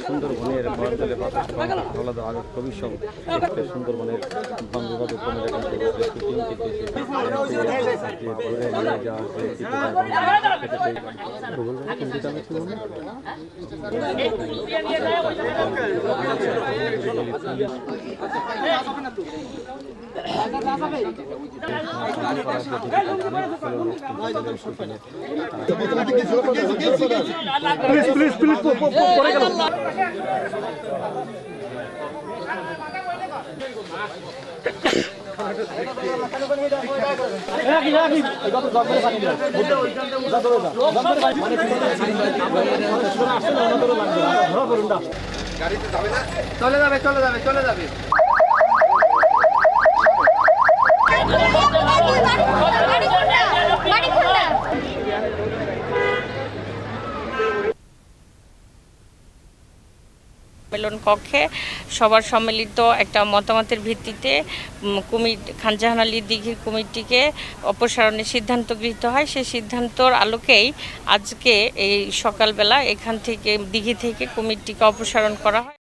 সুন্দরবনের বরাঞ্চলে আলাদা আরো খুবই সুন্দরবনের বন বিভাগ কর্মীরা শুটিং প্লিজ পরে গেল চলে যাবে সম্মেলন কক্ষে সবার সম্মিলিত একটা মতামতের ভিত্তিতে কুমির খান জাহান আলী দিঘির কুমিরটিকে অপসারণের সিদ্ধান্ত গৃহীত হয়। সেই সিদ্ধান্তর আলোকেই আজকে এই সকালবেলা এখান থেকে দিঘি থেকে কুমিরটিকে অপসারণ করা হয়।